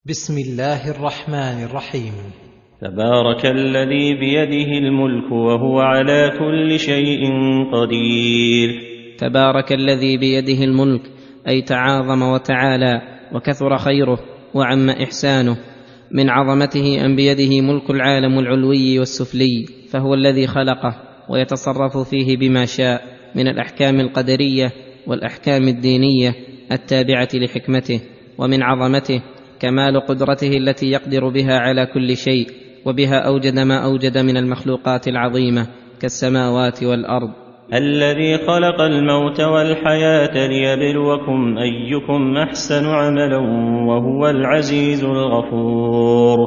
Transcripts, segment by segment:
بسم الله الرحمن الرحيم. تبارك الذي بيده الملك وهو على كل شيء قدير. تبارك الذي بيده الملك، أي تعاظم وتعالى وكثر خيره وعم إحسانه. من عظمته أن بيده ملك العالم العلوي والسفلي، فهو الذي خلقه ويتصرف فيه بما شاء من الأحكام القدرية والأحكام الدينية التابعة لحكمته. ومن عظمته كمال قدرته التي يقدر بها على كل شيء، وبها أوجد ما أوجد من المخلوقات العظيمة كالسماوات والأرض. الذي خلق الموت والحياة ليبلوكم أيكم أحسن عملا وهو العزيز الغفور.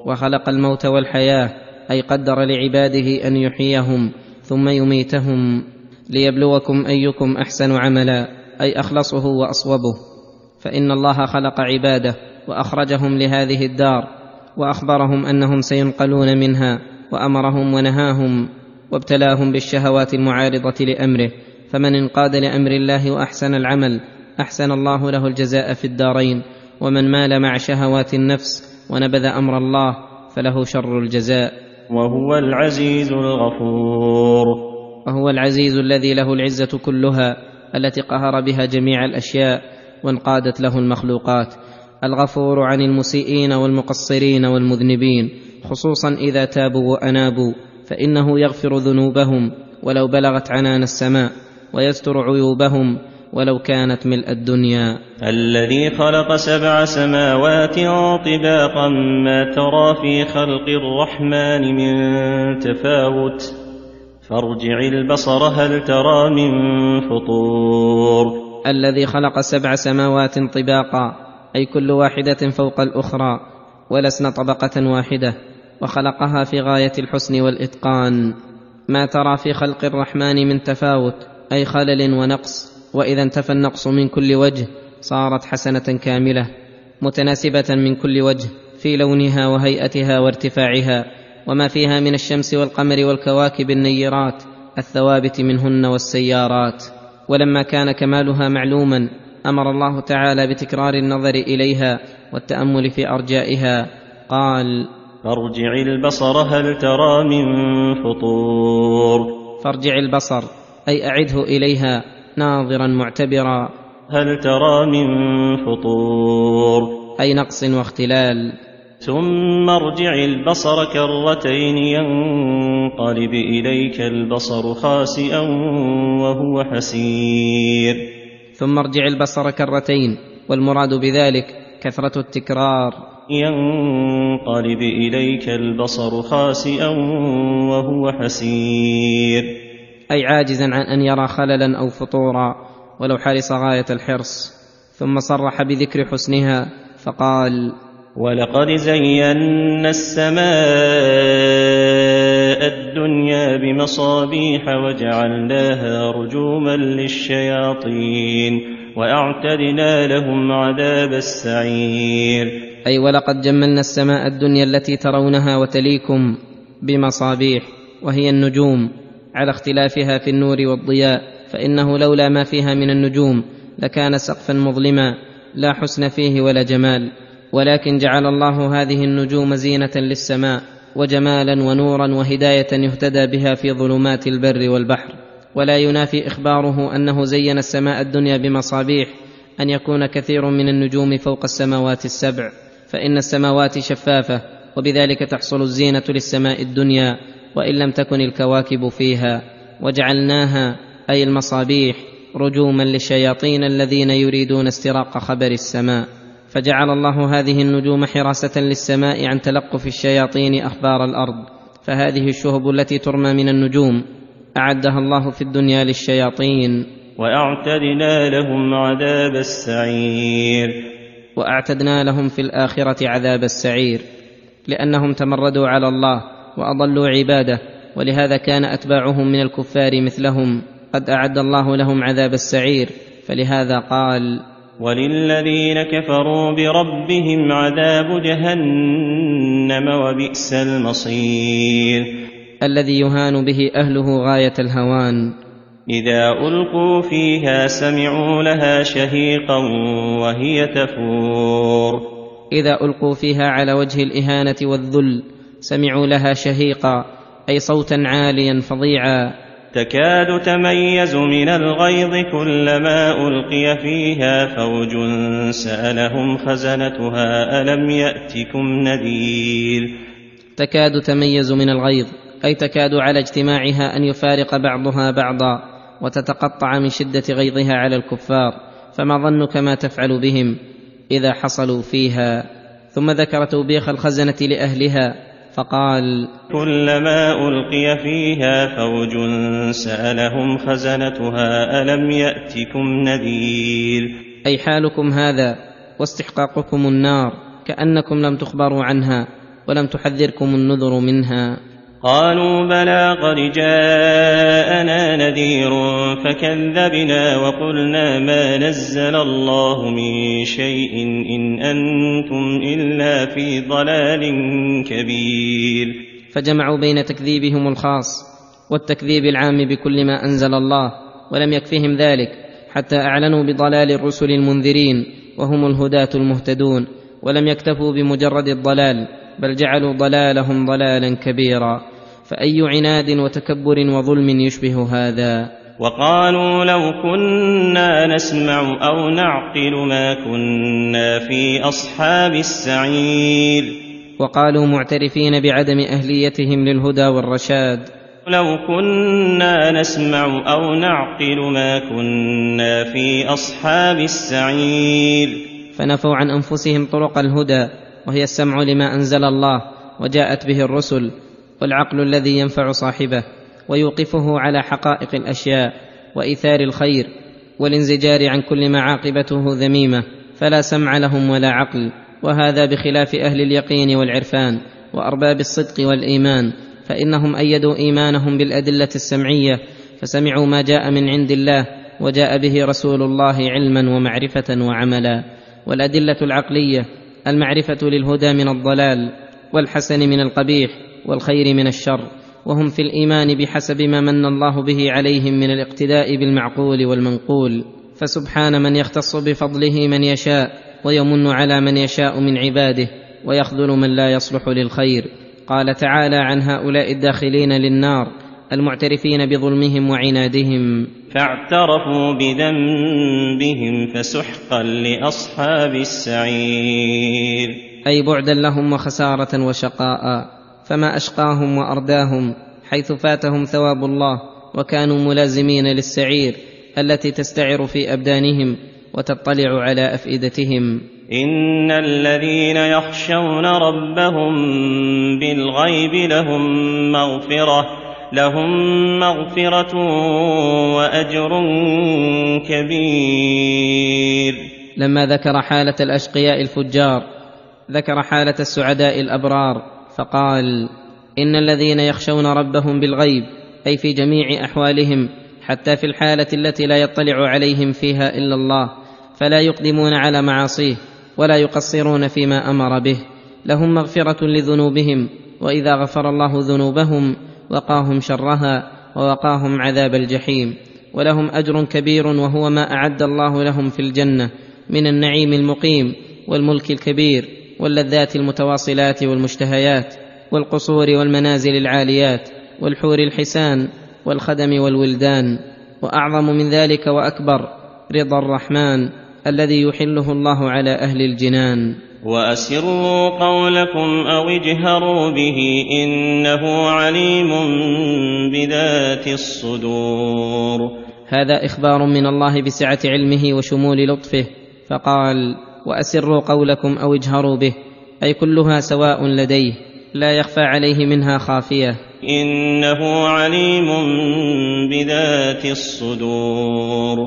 وخلق الموت والحياة، أي قدر لعباده أن يحييهم ثم يميتهم ليبلوكم أيكم أحسن عملا، أي أخلصه وأصوبه. فإن الله خلق عباده وأخرجهم لهذه الدار، وأخبرهم أنهم سينقلون منها، وأمرهم ونهاهم وابتلاهم بالشهوات المعارضة لأمره. فمن انقاد لأمر الله وأحسن العمل أحسن الله له الجزاء في الدارين، ومن مال مع شهوات النفس ونبذ أمر الله فله شر الجزاء. وهو العزيز الغفور. وهو العزيز الذي له العزة كلها، التي قهر بها جميع الأشياء وانقادت له المخلوقات. الغفور عن المسيئين والمقصرين والمذنبين، خصوصا إذا تابوا وأنابوا، فإنه يغفر ذنوبهم ولو بلغت عنان السماء، ويستر عيوبهم ولو كانت ملء الدنيا. الذي خلق 7 سماوات طباقا ما ترى في خلق الرحمن من تفاوت فارجع البصر هل ترى من فطور. الذي خلق 7 سماوات طباقا، أي كل واحدة فوق الأخرى ولسن طبقة واحدة، وخلقها في غاية الحسن والإتقان. ما ترى في خلق الرحمن من تفاوت، أي خلل ونقص، وإذا انتفى النقص من كل وجه صارت حسنة كاملة متناسبة من كل وجه في لونها وهيئتها وارتفاعها، وما فيها من الشمس والقمر والكواكب النيرات الثوابت منهن والسيارات. ولما كان كمالها معلوما أمر الله تعالى بتكرار النظر إليها والتأمل في أرجائها. قال: فارجع البصر هل ترى من فطور. فارجع البصر، أي أعده إليها ناظرا معتبرا. هل ترى من فطور، أي نقص واختلال. ثم ارجع البصر كرتين ينقلب إليك البصر خاسئا وهو حسير. ثم ارجع البصر كرتين، والمراد بذلك كثرة التكرار. ينقلب إليك البصر خاسئا وهو حسير، أي عاجزا عن أن يرى خللا أو فطورا ولو حرص غاية الحرص. ثم صرح بذكر حسنها فقال: ولقد زينا السماء الدنيا بمصابيح وجعلناها رجوما للشياطين وأعتدنا لهم عذاب السعير. أي ولقد جملنا السماء الدنيا التي ترونها وتليكم بمصابيح، وهي النجوم، على اختلافها في النور والضياء، فإنه لولا ما فيها من النجوم لكان سقفا مظلما لا حسن فيه ولا جمال، ولكن جعل الله هذه النجوم زينة للسماء وجمالا ونورا وهداية يهتدى بها في ظلمات البر والبحر. ولا ينافي إخباره أنه زين السماء الدنيا بمصابيح أن يكون كثير من النجوم فوق السماوات ال7، فإن السماوات شفافة، وبذلك تحصل الزينة للسماء الدنيا وإن لم تكن الكواكب فيها. وجعلناها، أي المصابيح، رجوما للشياطين الذين يريدون استراق خبر السماء. فجعل الله هذه النجوم حراسة للسماء عن تلقف الشياطين أخبار الأرض. فهذه الشهب التي ترمى من النجوم أعدها الله في الدنيا للشياطين. وأعتدنا لهم عذاب السعير. وأعتدنا لهم في الآخرة عذاب السعير، لأنهم تمردوا على الله وأضلوا عباده، ولهذا كان أتباعهم من الكفار مثلهم قد أعد الله لهم عذاب السعير. فلهذا قال: وللذين كفروا بربهم عذاب جهنم وبئس المصير. الذي يهان به أهله غاية الهوان. إذا ألقوا فيها سمعوا لها شهيقا وهي تفور. إذا ألقوا فيها على وجه الإهانة والذل سمعوا لها شهيقا، أي صوتا عاليا فظيعا. تكاد تميز من الغيظ كلما ألقي فيها فوج سألهم خزنتها ألم يأتكم نذير. تكاد تميز من الغيظ، أي تكاد على اجتماعها أن يفارق بعضها بعضا وتتقطع من شدة غيظها على الكفار، فما ظنك ما تفعل بهم إذا حصلوا فيها. ثم ذكر توبيخ الخزنة لأهلها فقال: كلما ألقي فيها فوج سألهم خزنتها ألم يأتكم نذير. أي حالكم هذا واستحقاقكم النار كأنكم لم تخبروا عنها ولم تحذركم النذر منها. قالوا بلى قد جاءنا نذير فكذبنا وقلنا ما نزل الله من شيء إن أنتم إلا في ضلال كبير. فجمعوا بين تكذيبهم الخاص والتكذيب العام بكل ما أنزل الله، ولم يكفهم ذلك حتى أعلنوا بضلال الرسل المنذرين وهم الهداة المهتدون، ولم يكتفوا بمجرد الضلال بل جعلوا ضلالهم ضلالا كبيرا. فأي عناد وتكبر وظلم يشبه هذا؟ وقالوا لو كنا نسمع أو نعقل ما كنا في أصحاب السعير. وقالوا معترفين بعدم أهليتهم للهدى والرشاد: لو كنا نسمع أو نعقل ما كنا في أصحاب السعير. فنفوا عن أنفسهم طرق الهدى، وهي السمع لما أنزل الله وجاءت به الرسل، والعقل الذي ينفع صاحبه ويوقفه على حقائق الأشياء وإيثار الخير والانزجار عن كل ما عاقبته ذميمة، فلا سمع لهم ولا عقل. وهذا بخلاف أهل اليقين والعرفان وأرباب الصدق والإيمان، فإنهم أيدوا إيمانهم بالأدلة السمعية، فسمعوا ما جاء من عند الله وجاء به رسول الله علما ومعرفة وعملا. والأدلة العقلية المعرفة للهدى من الضلال والحسن من القبيح والخير من الشر، وهم في الإيمان بحسب ما من الله به عليهم من الاقتداء بالمعقول والمنقول. فسبحان من يختص بفضله من يشاء ويمن على من يشاء من عباده ويخذل من لا يصلح للخير. قال تعالى عن هؤلاء الداخلين للنار المعترفين بظلمهم وعنادهم: فاعترفوا بذنبهم فسحقا لأصحاب السعير. أي بعدا لهم وخسارة وشقاء، فما أشقاهم وأرداهم حيث فاتهم ثواب الله وكانوا ملازمين للسعير التي تستعر في أبدانهم وتطلع على أفئدتهم. إن الذين يخشون ربهم بالغيب لهم مغفرة وأجر كبير. لما ذكر حالة الأشقياء الفجار ذكر حالة السعداء الأبرار فقال: إن الذين يخشون ربهم بالغيب، أي في جميع أحوالهم، حتى في الحالة التي لا يطلع عليهم فيها إلا الله، فلا يقدمون على معاصيه ولا يقصرون فيما أمر به، لهم مغفرة لذنوبهم، وإذا غفر الله ذنوبهم وقاهم شرها ووقاهم عذاب الجحيم. ولهم أجر كبير وهو ما أعد الله لهم في الجنة من النعيم المقيم والملك الكبير واللذات المتواصلات والمشتهيات والقصور والمنازل العاليات والحور الحسان والخدم والولدان. وأعظم من ذلك وأكبر رضا الرحمن الذي يحله الله على أهل الجنان. وأسروا قولكم أو اجهروا به إنه عليم بذات الصدور. هذا إخبار من الله بسعة علمه وشمول لطفه، فقال: وأسروا قولكم أو اجهروا به، أي كلها سواء لديه لا يخفى عليه منها خافية. إنه عليم بذات الصدور،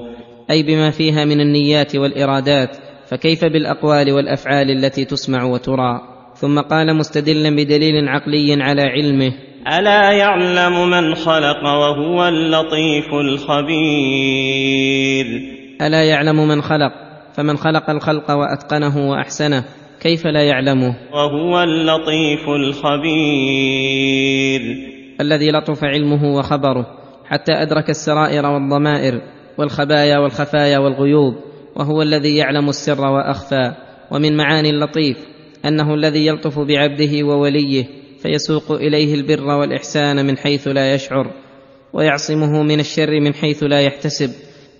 أي بما فيها من النيات والإرادات، فكيف بالأقوال والأفعال التي تسمع وترى. ثم قال مستدلا بدليل عقلي على علمه: ألا يعلم من خلق وهو اللطيف الخبير. ألا يعلم من خلق، فمن خلق الخلق وأتقنه وأحسنه كيف لا يعلمه؟ وهو اللطيف الخبير، الذي لطف علمه وخبره حتى أدرك السرائر والضمائر والخبايا والخفايا والغيوب، وهو الذي يعلم السر وأخفى. ومن معاني اللطيف أنه الذي يلطف بعبده ووليه فيسوق إليه البر والإحسان من حيث لا يشعر، ويعصمه من الشر من حيث لا يحتسب،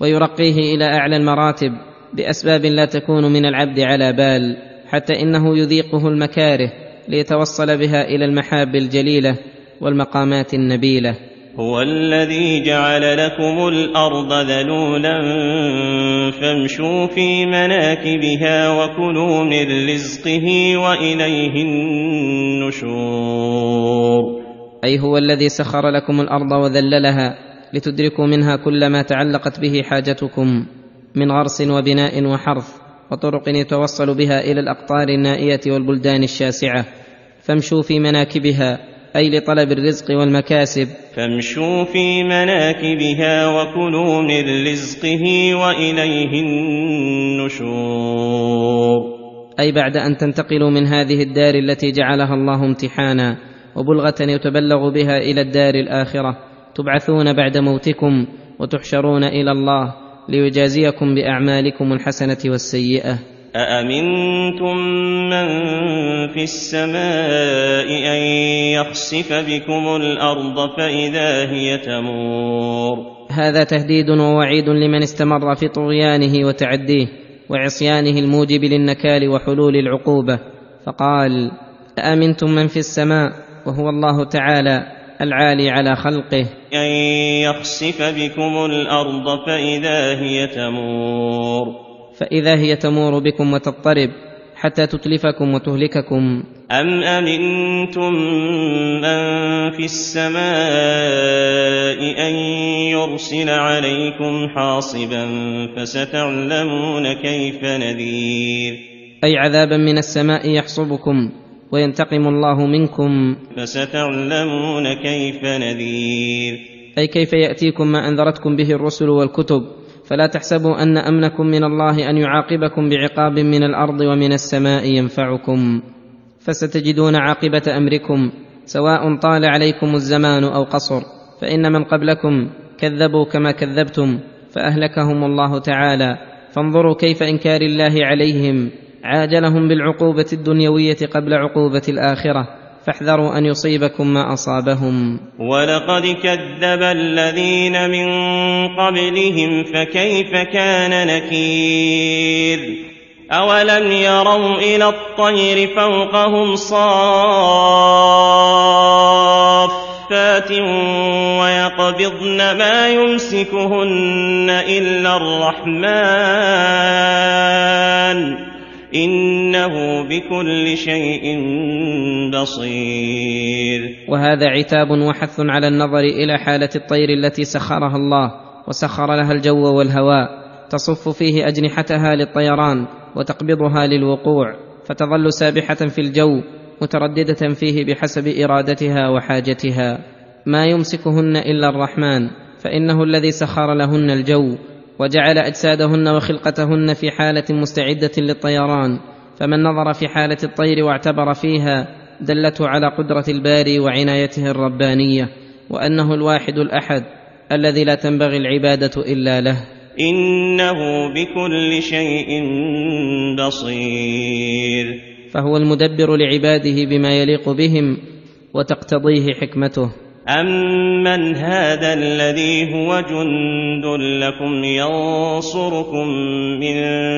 ويرقيه إلى أعلى المراتب بأسباب لا تكون من العبد على بال، حتى إنه يذيقه المكاره ليتوصل بها إلى المحاب الجليلة والمقامات النبيلة. هو الذي جعل لكم الأرض ذلولا فامشوا في مناكبها وكلوا من رزقه وإليه النشور. أي هو الذي سخر لكم الأرض وذللها لتدركوا منها كل ما تعلقت به حاجتكم من غرس وبناء وحرث وطرق يتوصل بها إلى الأقطار النائية والبلدان الشاسعة. فامشوا في مناكبها أي لطلب الرزق والمكاسب. فامشوا في مناكبها وكلوا من رزقه وإليه النشور. أي بعد أن تنتقلوا من هذه الدار التي جعلها الله امتحانا وبلغة يتبلغ بها إلى الدار الآخرة، تبعثون بعد موتكم وتحشرون إلى الله ليجازيكم بأعمالكم الحسنة والسيئة. أأمنتم من في السماء أن يخسف بكم الأرض فإذا هي تمور. هذا تهديد ووعيد لمن استمر في طغيانه وتعديه وعصيانه الموجب للنكال وحلول العقوبة، فقال: أأمنتم من في السماء، وهو الله تعالى العالي على خلقه، أن يخسف بكم الأرض فإذا هي تمور. فإذا هي تمور بكم وتضطرب حتى تتلفكم وتهلككم. أم أمنتم من في السماء أن يرسل عليكم حاصبا فستعلمون كيف نذير. أي عذابا من السماء يحصبكم وينتقم الله منكم، فستعلمون كيف نذير. أي كيف يأتيكم ما أنذرتكم به الرسل والكتب، فلا تحسبوا أن أمنكم من الله أن يعاقبكم بعقاب من الأرض ومن السماء ينفعكم، فستجدون عاقبة أمركم سواء طال عليكم الزمان أو قصر، فإن من قبلكم كذبوا كما كذبتم فأهلكهم الله تعالى. فانظروا كيف إنكار الله عليهم عاجلهم بالعقوبة الدنيوية قبل عقوبة الآخرة، فاحذروا أن يصيبكم ما أصابهم. ولقد كذب الذين من قبلهم فكيف كان نكير. أولم يروا إلى الطير فوقهم صافات ويقبضن ما يمسكهن إلا الرحمن إنه بكل شيء بصير. وهذا عتاب وحث على النظر إلى حالة الطير التي سخرها الله، وسخر لها الجو والهواء، تصف فيه أجنحتها للطيران وتقبضها للوقوع، فتظل سابحة في الجو مترددة فيه بحسب إرادتها وحاجتها. ما يمسكهن إلا الرحمن، فإنه الذي سخر لهن الجو وجعل أجسادهن وخلقتهن في حالة مستعدة للطيران. فمن نظر في حالة الطير واعتبر فيها دلته على قدرة الباري وعنايته الربانية، وأنه الواحد الأحد الذي لا تنبغي العبادة إلا له، إنه بكل شيء بصير. فهو المدبر لعباده بما يليق بهم وتقتضيه حكمته. أمن هذا الذي هو جند لكم ينصركم من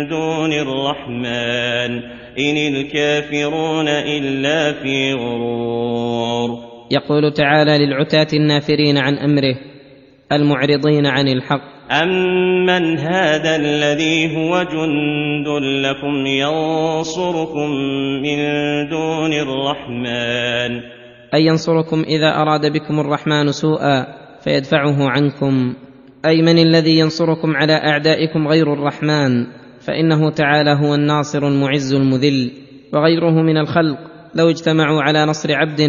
دون الرحمن إن الكافرون إلا في غرور. يقول تعالى للعتاة النافرين عن أمره المعرضين عن الحق: أمن هذا الذي هو جند لكم ينصركم من دون الرحمن، أي ينصركم إذا أراد بكم الرحمن سوءا فيدفعه عنكم. أي من الذي ينصركم على أعدائكم غير الرحمن، فإنه تعالى هو الناصر المعز المذل، وغيره من الخلق لو اجتمعوا على نصر عبد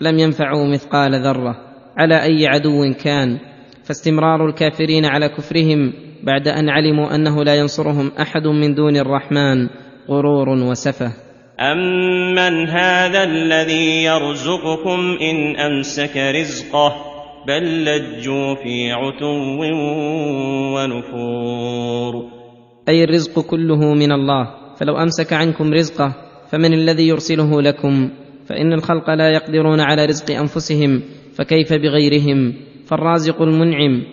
لم ينفعوا مثقال ذرة على أي عدو كان. فاستمرار الكافرين على كفرهم بعد أن علموا أنه لا ينصرهم أحد من دون الرحمن غرور وسفه. أمن هذا الذي يرزقكم إن أمسك رزقه بل لجوا في عتو ونفور. أي الرزق كله من الله، فلو أمسك عنكم رزقه فمن الذي يرسله لكم؟ فإن الخلق لا يقدرون على رزق أنفسهم، فكيف بغيرهم؟ فالرازق المنعم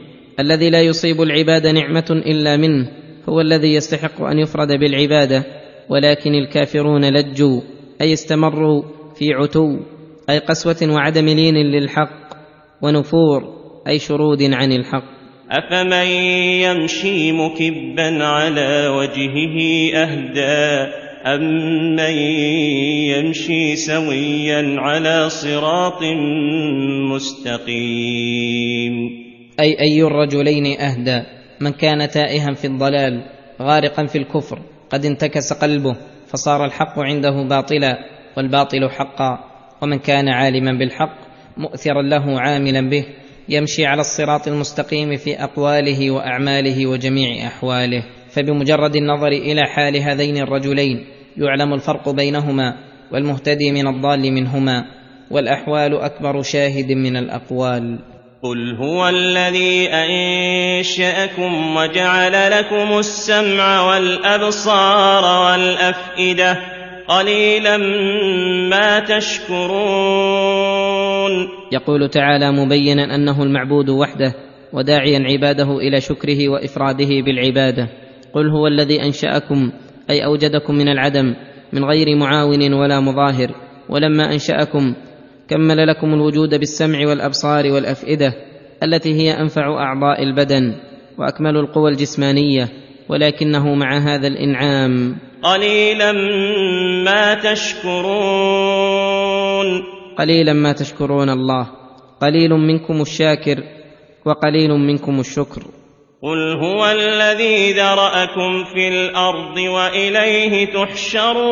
الذي لا يصيب العباد نعمة إلا منه هو الذي يستحق أن يفرد بالعبادة. ولكن الكافرون لجوا، أي استمروا في عتو، أي قسوة وعدم لين للحق، ونفور، أي شرود عن الحق. أفمن يمشي مكبا على وجهه أهدى أمن يمشي سويا على صراط مستقيم. أي الرجلين أهدى؟ من كان تائها في الضلال غارقا في الكفر قد انتكس قلبه فصار الحق عنده باطلا والباطل حقا، ومن كان عالما بالحق مؤثرا له عاملا به يمشي على الصراط المستقيم في أقواله وأعماله وجميع أحواله. فبمجرد النظر إلى حال هذين الرجلين يعلم الفرق بينهما والمهتدي من الضال منهما، والأحوال أكبر شاهد من الأقوال. قل هو الذي أنشأكم وجعل لكم السمع والأبصار والأفئدة قليلا ما تشكرون. يقول تعالى مبينا أنه المعبود وحده وداعيا عباده إلى شكره وإفراده بالعبادة. قل هو الذي أنشأكم، أي أوجدكم من العدم من غير معاون ولا مظاهر، ولما أنشأكم كمل لكم الوجود بالسمع والأبصار والأفئدة التي هي أنفع أعضاء البدن وأكمل القوى الجسمانية، ولكنه مع هذا الإنعام قليلا ما تشكرون. قليلا ما تشكرون الله، قليل منكم الشاكر وقليل منكم الشكر. قل هو الذي ذرأكم في الأرض وإليه تحشرون.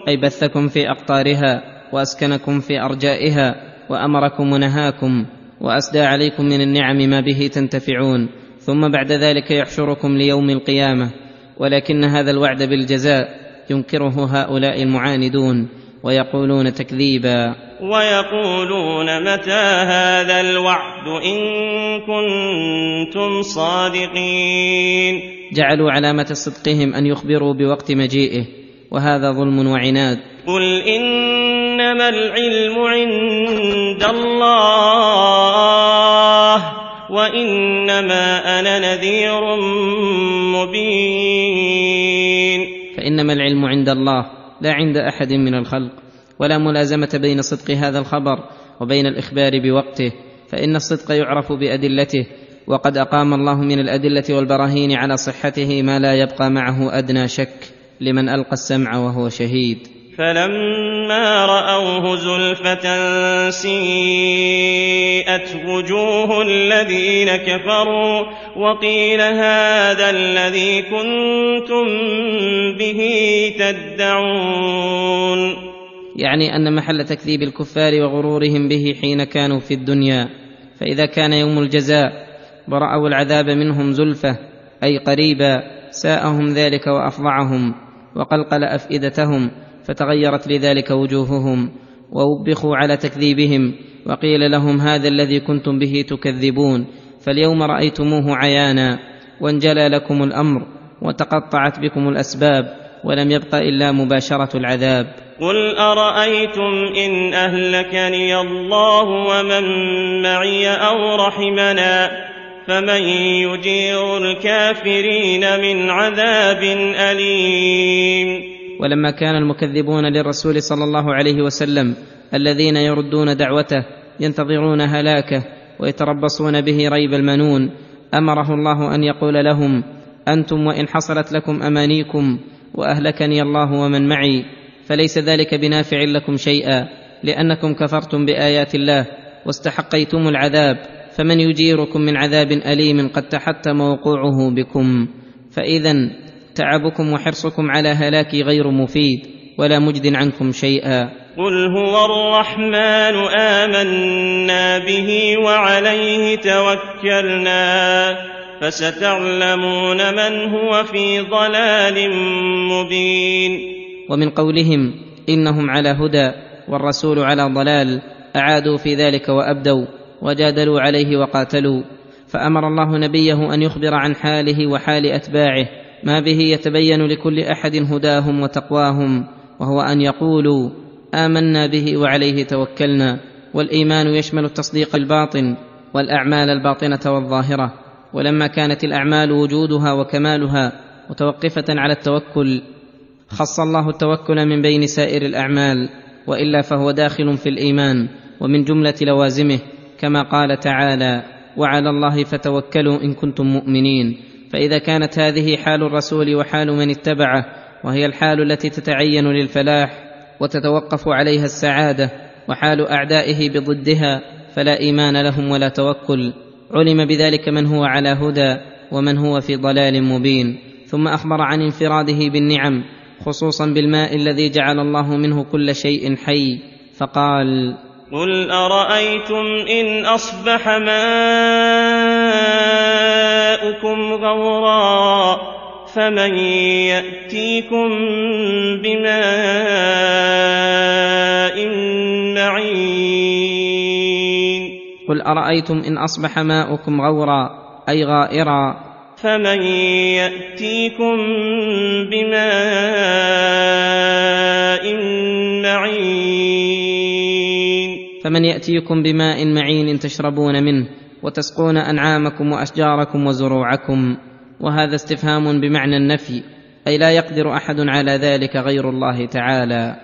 أي بثكم في أقطارها وأسكنكم في أرجائها وأمركم ونهاكم وأسدى عليكم من النعم ما به تنتفعون، ثم بعد ذلك يحشركم ليوم القيامة. ولكن هذا الوعد بالجزاء ينكره هؤلاء المعاندون ويقولون تكذيبا، ويقولون متى هذا الوعد إن كنتم صادقين. جعلوا علامة صدقهم أن يخبروا بوقت مجيئه، وهذا ظلم وعناد. قل إنما العلم عند الله وإنما أنا نذير مبين. فإنما العلم عند الله لا عند أحد من الخلق، ولا ملازمة بين صدق هذا الخبر وبين الإخبار بوقته، فإن الصدق يعرف بأدلته، وقد أقام الله من الأدلة والبراهين على صحته ما لا يبقى معه أدنى شك لمن ألقى السمع وهو شهيد. فلما رأوه زلفة سيئت وجوه الذين كفروا وقيل هذا الذي كنتم به تدعون. يعني أن محل تكذيب الكفار وغرورهم به حين كانوا في الدنيا، فإذا كان يوم الجزاء ورأوا العذاب منهم زلفة أي قريبا ساءهم ذلك وأفظعهم وقلقل أفئدتهم، فتغيرت لذلك وجوههم ووبخوا على تكذيبهم، وقيل لهم هذا الذي كنتم به تكذبون، فاليوم رأيتموه عيانا وانجلى لكم الأمر وتقطعت بكم الأسباب ولم يبق إلا مباشرة العذاب. قل أرأيتم إن أهلكني الله ومن معي أو رحمنا فمن يجير الكافرين من عذاب أليم. ولما كان المكذبون للرسول صلى الله عليه وسلم الذين يردون دعوته ينتظرون هلاكه ويتربصون به ريب المنون، أمره الله أن يقول لهم أنتم وإن حصلت لكم أمانيكم وأهلكني الله ومن معي فليس ذلك بنافع لكم شيئا، لأنكم كفرتم بآيات الله واستحقيتم العذاب، فمن يجيركم من عذاب أليم قد تحتم وقوعه بكم. فإذن تعبكم وحرصكم على هلاكي غير مفيد ولا مجد عنكم شيئا. قل هو الرحمن آمنا به وعليه توكلنا فستعلمون من هو في ضلال مبين. ومن قولهم إنهم على هدى والرسول على ضلال أعادوا في ذلك وأبدوا وجادلوا عليه وقاتلوا، فأمر الله نبيه أن يخبر عن حاله وحال أتباعه ما به يتبين لكل احد هداهم وتقواهم، وهو ان يقولوا آمنا به وعليه توكلنا. والايمان يشمل التصديق الباطن والاعمال الباطنه والظاهره. ولما كانت الاعمال وجودها وكمالها متوقفه على التوكل، خص الله التوكل من بين سائر الاعمال، والا فهو داخل في الايمان ومن جمله لوازمه، كما قال تعالى: وعلى الله فتوكلوا ان كنتم مؤمنين. فاذا كانت هذه حال الرسول وحال من اتبعه، وهي الحال التي تتعين للفلاح وتتوقف عليها السعاده، وحال اعدائه بضدها، فلا ايمان لهم ولا توكل. علم بذلك من هو على هدى ومن هو في ضلال مبين. ثم اخبر عن انفراده بالنعم، خصوصا بالماء الذي جعل الله منه كل شيء حي، فقال: قل أرأيتم إن أصبح ماؤكم غورا فمن يأتيكم بماء معين. قل أرأيتم إن أصبح ماؤكم غورا أي غائرا، فمن يأتيكم بماء معين. فمن يأتيكم بماء معين تشربون منه وتسقون أنعامكم وأشجاركم وزروعكم. وهذا استفهام بمعنى النفي، أي لا يقدر أحد على ذلك غير الله تعالى.